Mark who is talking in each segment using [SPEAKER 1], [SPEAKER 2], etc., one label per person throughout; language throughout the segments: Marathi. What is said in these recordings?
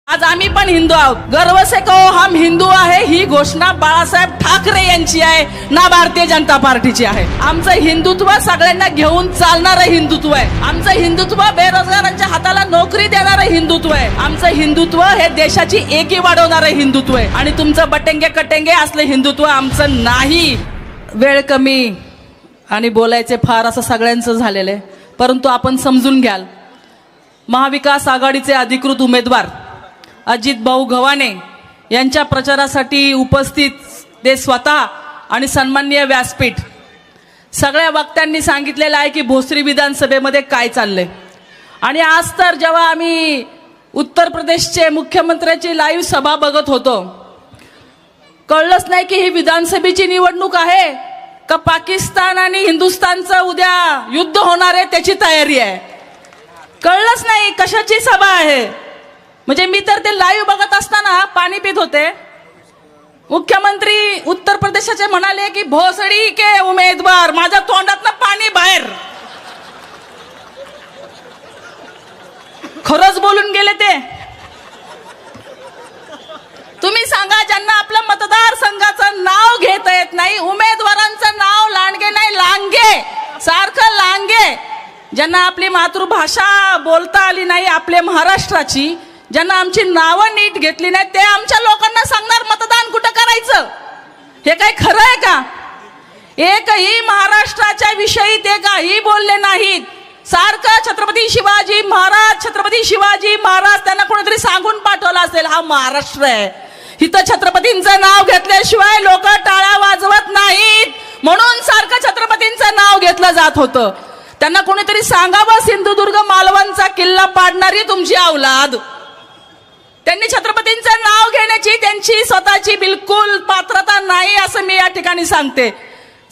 [SPEAKER 1] आज आम्ही पण हिंदू आहोत. गर्व से कहो हम हिंदू आहे ही घोषणा बाळासाहेब ठाकरे यांची आहे, ना भारतीय जनता पार्टीची आहे. आमचं हिंदुत्व सगळ्यांना घेऊन चालणारं हिंदुत्व आहे. आमचं हिंदुत्व बेरोजगारांच्या हाताला नोकरी देणारं हिंदुत्व आहे. आमचं हिंदुत्व हे देशाची एकी वाढवणारं हिंदुत्व आहे. आणि तुमचं बटेंगे कटेंगे असलं हिंदुत्व आमचं नाही. वेळ कमी आणि बोलायचे फार असं सगळ्यांचं झालेलं आहे, परंतु आपण समजून घ्याल. महाविकास आघाडीचे अधिकृत उमेदवार अजित भाऊ गव्हाणे यांच्या प्रचारासाठी उपस्थित ते स्वतः आणि सन्माननीय व्यासपीठ सगळ्या वक्त्यांनी सांगितलेलं आहे की भोसरी विधानसभेमध्ये काय चाललंय. आणि आज तर जेव्हा आम्ही उत्तर प्रदेशचे मुख्यमंत्र्याची लाईव्ह सभा बघत होतो, कळलंच नाही की ही विधानसभेची निवडणूक आहे का पाकिस्तान आणि हिंदुस्थानचं उद्या युद्ध होणार आहे त्याची तयारी आहे. कळलंच नाही कशाची सभा आहे. म्हणजे मी तर ते लाईव्ह बघत असताना पाणी पित होते. मुख्यमंत्री उत्तर प्रदेशाचे म्हणाले की भोसडी के उमेदवार, माझ्या तोंडातनं पाणी बाहेर. खरंच बोलून गेले ते. तुम्ही सांगा, ज्यांना आपल्या मतदारसंघाचं नाव घेता येत नाही, उमेदवारांचं नाव लांडगे नाही लांगे सारखं लांगे, ज्यांना आपली मातृभाषा बोलता आली नाही आपल्या महाराष्ट्राची, ज्यांना आमची नावं नीट घेतली नाही, ते आमच्या लोकांना सांगणार मतदान कुठं करायचं. हे काय खरं आहे का? एकही महाराष्ट्राच्या विषयी ते काही बोलले नाहीत. सारखं छत्रपती शिवाजी महाराज, छत्रपती शिवाजी महाराज. त्यांना कोणीतरी सांगून पाठवलं असेल हा महाराष्ट्र आहे, इथं छत्रपतींचं नाव घेतल्याशिवाय लोक टाळ्या वाजवत नाहीत, म्हणून सारखं छत्रपतींचं नाव घेतलं जात होतं. त्यांना कोणीतरी सांगावं सिंधुदुर्ग मालवणचा किल्ला पाडणारी तुमची औलाद. त्यांनी छत्रपतींचं नाव घेण्याची त्यांची स्वतःची बिलकुल पात्रता नाही असं मी या ठिकाणी सांगते.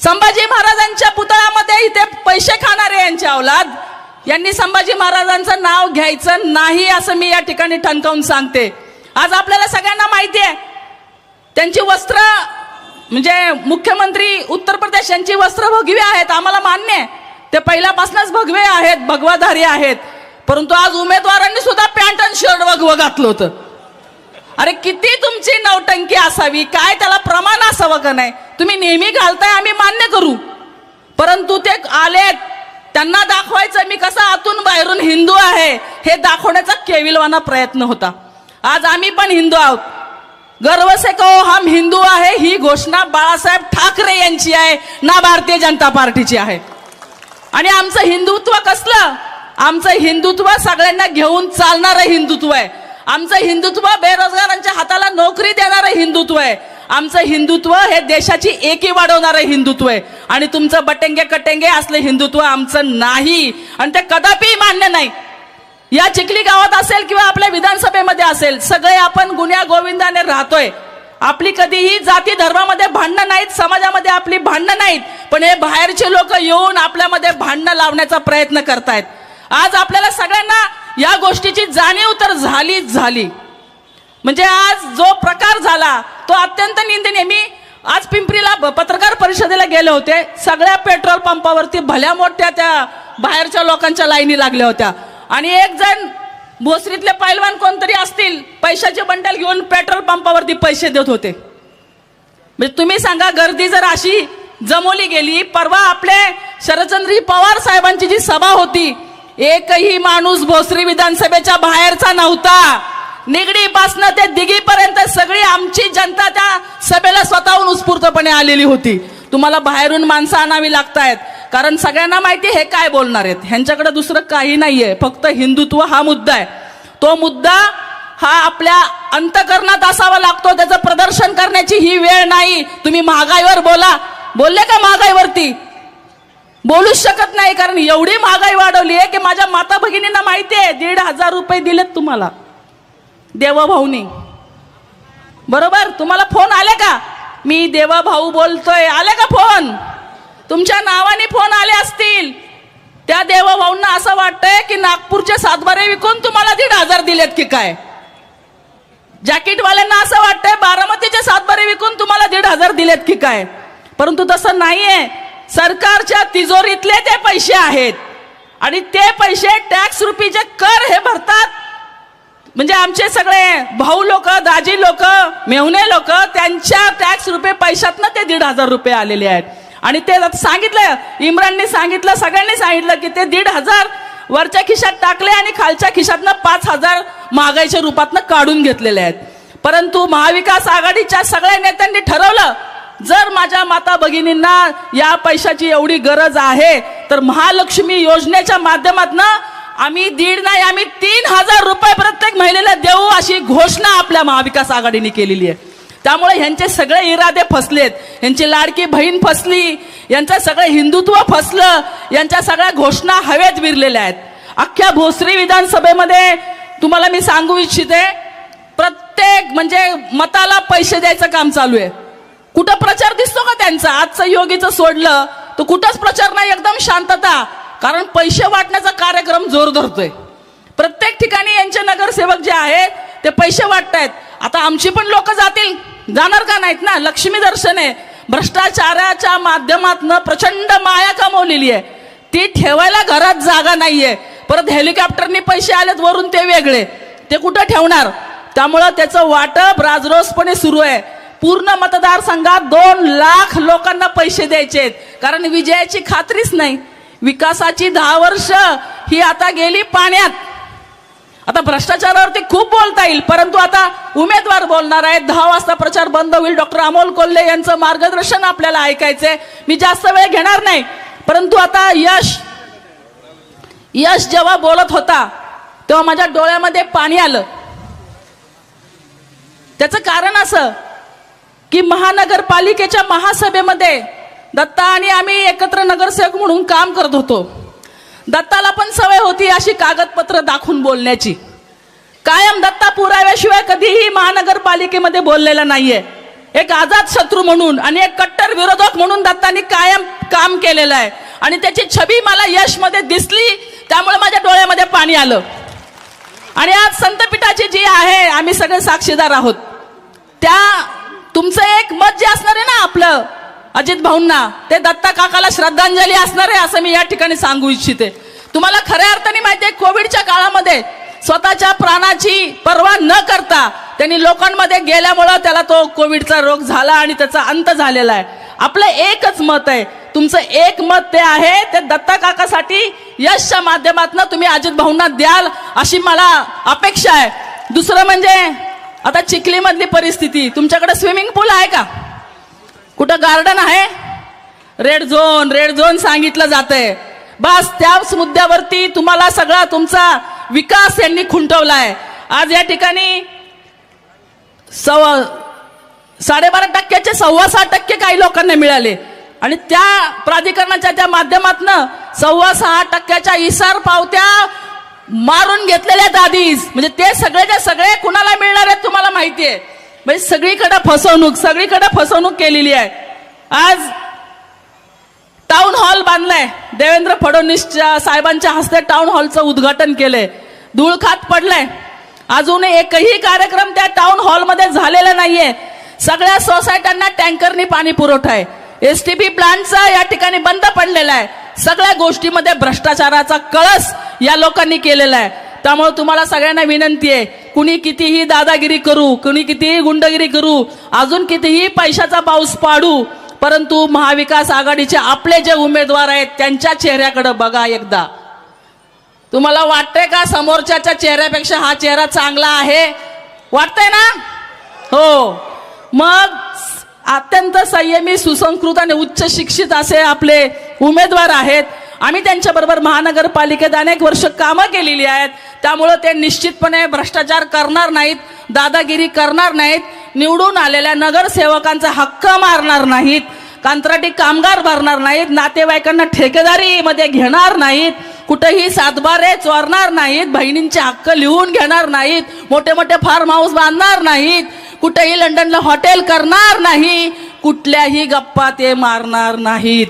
[SPEAKER 1] संभाजी महाराजांच्या पुतळ्यामध्ये इथे पैसे खाणारे यांची औलाद, यांनी संभाजी महाराजांचं नाव घ्यायचं नाही असं मी या ठिकाणी ठणकावून सांगते. आज आपल्याला सगळ्यांना माहिती आहे त्यांची वस्त्र, म्हणजे मुख्यमंत्री उत्तर प्रदेश यांची वस्त्र भगवी आहेत, आम्हाला मान्य आहे, ते पहिल्यापासूनच भगवे आहेत, भगवाधारी आहेत. परंतु आज उमेदवारांनी सुद्धा पॅन्ट आणि शर्ट भगवं घातलं होतं. अरे किती तुमची नौटंकी असावी, काय त्याला प्रमाण असावं का नाही. तुम्ही नेहमी घालताय आम्ही मान्य करू, परंतु ते आलेत, त्यांना दाखवायचं मी कसा आतून बाहेरून हिंदू आहे हे दाखवण्याचा केविलवाना प्रयत्न होता. आज आम्ही पण हिंदू आहोत. गर्व से कहो हम हिंदू आहे ही घोषणा बाळासाहेब ठाकरे यांची आहे, ना भारतीय जनता पार्टीची आहे. आणि आमचं हिंदुत्व कसलं? आमचं हिंदुत्व सगळ्यांना घेऊन चालणारं हिंदुत्व आहे. आमचं हिंदुत्व बेरोजगारांच्या हाताला नोकरी देणारं हिंदुत्व आहे. आमचं हिंदुत्व हे देशाची एकी वाढवणारं हिंदुत्व आहे. आणि तुमचं बटेंगे कटेंगे असलं हिंदुत्व आमचं नाही, आणि ते कदापि मान्य नाही. या चिखली गावात असेल किंवा आपल्या विधानसभेमध्ये असेल, सगळे आपण गुन्ह्या गोविंदाने राहतोय. आपली कधीही जाती धर्मामध्ये भांडणं नाहीत, समाजामध्ये आपली भांडणं नाहीत, पण हे बाहेरचे लोक येऊन आपल्यामध्ये भांडणं लावण्याचा प्रयत्न करतायत. आज आपल्याला सगळ्यांना या गोष्टीची जाणीव तर झाली. म्हणजे आज जो प्रकार झाला तो अत्यंत निंदनीय. मी आज पिंपरीला पत्रकार परिषदेला गेले होते. सगळ्या पेट्रोल पंपावरती भल्या मोठ्या त्या बाहेरच्या लोकांच्या लाईनी लागल्या होत्या. आणि एक जण भोसरीतले पैलवान कोणतरी असतील, पैशाचे बंडल घेऊन पेट्रोल पंपावरती पैसे देत होते. म्हणजे तुम्ही सांगा, गर्दी जर अशी जमवली गेली. परवा आपले शरदचंद्र पवार साहेबांची जी सभा होती, एकही माणूस भोसरी विधानसभेच्या बाहेरचा नव्हता. निगडीपासनं ते दिघीपर्यंत सगळी आमची जनता त्या सभेला स्वतःहून उत्स्फूर्तपणे आलेली होती. तुम्हाला बाहेरून माणसं आणावी लागतायत, कारण सगळ्यांना माहिती हे काय बोलणार आहेत. ह्यांच्याकडे दुसरं काही नाहीये, फक्त हिंदुत्व हा मुद्दा आहे. तो मुद्दा हा आपल्या अंतकरणात असावा लागतो, त्याचं प्रदर्शन करण्याची ही वेळ नाही. तुम्ही महागाईवर बोलले का? महागाईवरती बोलूच शकत नाही, कारण एवढी महागाई वाढवली आहे की माझ्या माता भगिनींना माहिती आहे. 1,500 रुपये दिलेत तुम्हाला देवाभाऊनी, बरोबर? तुम्हाला फोन आले का? मी देवाभाऊ बोलतोय, आले का फोन? तुमच्या नावाने फोन आले असतील. त्या देवाभाऊंना असं वाटतंय की नागपूरचे सातबारे विकून तुम्हाला 1,500 दिलेत की काय. जॅकेटवाल्यांना असं वाटतंय बारामतीचे सातबारे विकून तुम्हाला 1,500 दिलेत की काय. परंतु तसं नाहीये. सरकारच्या तिजोरीतले ते पैसे आहेत, आणि ते पैसे टॅक्स रुपीचे कर हे भरतात. म्हणजे आमचे सगळे भाऊ लोक, दाजी लोक, मेहुणे लोक, त्यांच्या टॅक्स रुपये पैशातनं ते 1,500 रुपये आलेले आहेत. आणि ते सांगितलं, इम्रानने सांगितलं, सगळ्यांनी सांगितलं की ते 1,500 वरच्या खिशात टाकले आणि खालच्या खिशातनं 5,000 महागाईच्या रूपातनं काढून घेतलेले आहेत. परंतु महाविकास आघाडीच्या सगळ्या नेत्यांनी ठरवलं, जर माझ्या माता भगिनींना या पैशाची एवढी गरज आहे तर महालक्ष्मी योजनेच्या माध्यमातून आम्ही 1.5 नाही, आम्ही 3,000 रुपये प्रत्येक महिलेला देऊ अशी घोषणा आपल्या महाविकास आघाडीने केलेली आहे. त्यामुळे यांचे सगळे इरादे फसलेत, यांची लाडकी बहीण फसली, यांचं सगळं हिंदुत्व फसलं, यांच्या सगळ्या घोषणा हवेत विरलेल्या आहेत. अख्ख्या भोसरी विधानसभेमध्ये तुम्हाला मी सांगू इच्छिते, प्रत्येक म्हणजे मताला पैसे द्यायचं काम चालू आहे. कुठं प्रचार दिसतो का त्यांचा? आजचं योगीचं सोडलं तर कुठंच प्रचार नाही, एकदम शांतता. कारण पैसे वाटण्याचा कार्यक्रम जोर धरतोय. प्रत्येक ठिकाणी यांचे नगरसेवक जे आहेत ते पैसे वाटतायत. आता आमची पण लोक जातील, जाणार का नाहीत ना? लक्ष्मी दर्शन आहे, भ्रष्टाचाराच्या माध्यमातून प्रचंड माया कमवलेली आहे, ती ठेवायला घरात जागा नाहीये. परत हेलिकॉप्टरनी पैसे आलेत वरून ते वेगळे, ते कुठं ठेवणार? त्यामुळं त्याचं वाटप राजरोसपणे सुरू आहे. पूर्ण मतदारसंघात 2 लाख लोकांना पैसे द्यायचे आहेत, कारण विजयाची खात्रीच नाही. विकासाची 10 वर्ष ही आता गेली पाण्यात. आता भ्रष्टाचारावरती खूप बोलता येईल, परंतु आता उमेदवार बोलणार आहेत. 10 वाजता प्रचार बंद होईल. डॉक्टर अमोल कोल्हे यांचं मार्गदर्शन आपल्याला ऐकायचंय. मी जास्त वेळ घेणार नाही. परंतु आता यश जेव्हा बोलत होता तेव्हा माझ्या डोळ्यामध्ये पाणी आलं. त्याचं कारण असं की महानगरपालिकेच्या महासभेमध्ये दत्ता आणि आम्ही एकत्र नगरसेवक म्हणून काम करत होतो. दत्ताला पण सवय होती अशी कागदपत्र दाखवून बोलण्याची. कायम दत्ता पुराव्याशिवाय कधीही महानगरपालिकेमध्ये बोललेला नाहीये. एक आझाद शत्रू म्हणून आणि एक कट्टर विरोधक म्हणून दत्तानी कायम काम केलेलं आहे आणि त्याची छबी मला यशमध्ये दिसली. त्यामुळे माझ्या डोळ्यामध्ये पाणी आलं. आणि आज संतपीठाची जी आहे, आम्ही सगळे साक्षीदार आहोत. त्या तुमचं एक मत जे असणार आहे ना आपलं अजित भाऊंना, ते दत्ता काकाला श्रद्धांजली असणार आहे असं मी या ठिकाणी सांगू इच्छिते. तुम्हाला खऱ्या अर्थाने माहिती आहे, कोविडच्या काळामध्ये स्वतःच्या प्राणाची पर्वा न करता त्यांनी लोकांमध्ये गेल्यामुळं त्याला तो कोविडचा रोग झाला आणि त्याचा अंत झालेला आहे. आपलं एकच मत आहे, तुमचं एक मत ते आहे, ते दत्ता काकासाठी यशच्या माध्यमातून तुम्ही अजित भाऊंना द्याल अशी मला अपेक्षा आहे. दुसरं म्हणजे आता चिखलीमधली परिस्थिती, तुमच्याकडे स्विमिंग पूल आहे का? कुठं गार्डन आहे? रेड झोन सांगितलं जातंय. बस त्याच मुद्द्यावरती तुम्हाला सगळा तुमचा विकास यांनी खुंटवलाय. आज या ठिकाणी 12.5% 6.25% काही लोकांना मिळाले आणि त्या प्राधिकरणाच्या त्या माध्यमातून 6.25% इसार पावत्या मारून घेतलेल्या आहेत आधीच. म्हणजे ते सगळेच्या सगळे कुणाला मिळणार आहेत तुम्हाला माहिती आहे. म्हणजे सगळीकडे फसवणूक केलेली आहे. आज टाउन हॉल बांधलाय, देवेंद्र फडणवीस साहेबांच्या हस्ते टाउन हॉलचं उद्घाटन केलंय. धूळ खात पडलाय. अजून एकही कार्यक्रम त्या टाउन हॉलमध्ये झालेला नाहीये. सगळ्या सोसायट्यांना टँकरनी पाणी पुरवठा आहे. एसटीपी प्लांटचा या ठिकाणी बंद पडलेला आहे. सगळ्या गोष्टीमध्ये भ्रष्टाचाराचा कळस या लोकांनी केलेला आहे. त्यामुळे तुम्हाला सगळ्यांना विनंती आहे, कुणी कितीही दादागिरी करू, कुणी कितीही गुंडगिरी करू, अजून कितीही पैशाचा पाऊस पाडू, परंतु महाविकास आघाडीचे आपले जे उमेदवार आहेत त्यांच्या चेहऱ्याकडे बघा एकदा. तुम्हाला वाटतंय का समोरच्याच्या चेहऱ्यापेक्षा हा चेहरा चांगला आहे? वाटतंय ना? हो. मग अत्यंत संयमी, सुसंस्कृत आणि उच्च शिक्षित असे आपले उमेदवार आहेत. आम्ही त्यांच्याबरोबर महानगरपालिकेत अनेक वर्ष कामं केलेली आहेत. त्यामुळं ते निश्चितपणे भ्रष्टाचार करणार नाहीत, दादागिरी करणार नाहीत, निवडून आलेल्या नगरसेवकांचा हक्क मारणार नाहीत, कंत्राटी कामगार भरणार नाहीत, नातेवाईकांना ठेकेदारीमध्ये घेणार नाहीत, कुठेही सातबारे चोरणार नाहीत, बहिणींचे हक्क लिहून घेणार नाहीत, मोठे मोठे फार्म हाऊस बांधणार नाहीत, कुठेही लंडनला हॉटेल करणार नाही, कुठल्याही गप्पा ते मारणार नाहीत.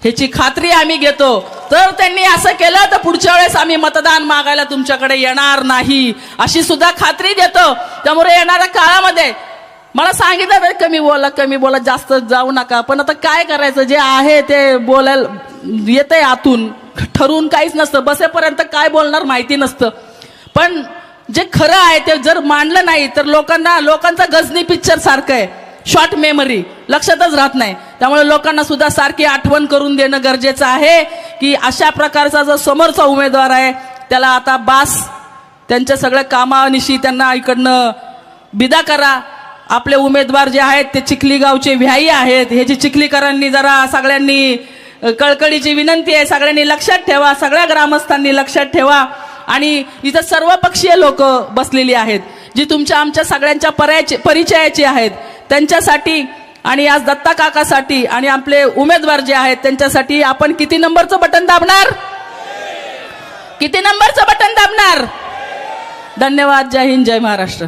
[SPEAKER 1] ह्याची खात्री आम्ही घेतो. तर त्यांनी असं केलं तर पुढच्या वेळेस आम्ही मतदान मागायला तुमच्याकडे येणार नाही अशी सुद्धा खात्री देतो. त्यामुळे येणाऱ्या काळामध्ये मला सांगितलं कमी बोला, जास्त जाऊ नका. पण आता काय करायचं, जे आहे ते बोलायला येतंय आतून, ठरवून काहीच नसतं. बसेपर्यंत काय बोलणार माहिती नसतं. पण जे खरं आहे ते जर मांडलं नाही तर लोकांचा गजनी पिक्चर सारखं आहे, शॉर्ट मेमरी, लक्षातच राहत नाही. त्यामुळे लोकांना सुद्धा सारखी आठवण करून देणं गरजेचं आहे की अशा प्रकारचा जो समोरचा उमेदवार आहे त्याला आता बास, त्यांच्या सगळ्या कामानिशी त्यांना इकडनं विदा करा. आपले उमेदवार जे आहेत ते चिखली गावचे व्यायी आहेत, हे जे चिखलीकरांनी जरा सगळ्यांनी कळकळीची विनंती आहे, सगळ्यांनी लक्षात ठेवा, सगळ्या ग्रामस्थांनी लक्षात ठेवा. आणि इथं सर्वपक्षीय लोक बसलेली आहेत जी तुमच्या आमच्या सगळ्यांच्या परिचयाची आहेत, त्यांच्यासाठी आणि आज दत्ता काकासाठी आणि आपले उमेदवार जे आहेत त्यांच्यासाठी आपण किती नंबरचं बटन दाबणार? किती नंबरचं बटन दाबणार? धन्यवाद. जय हिंद, जय महाराष्ट्र.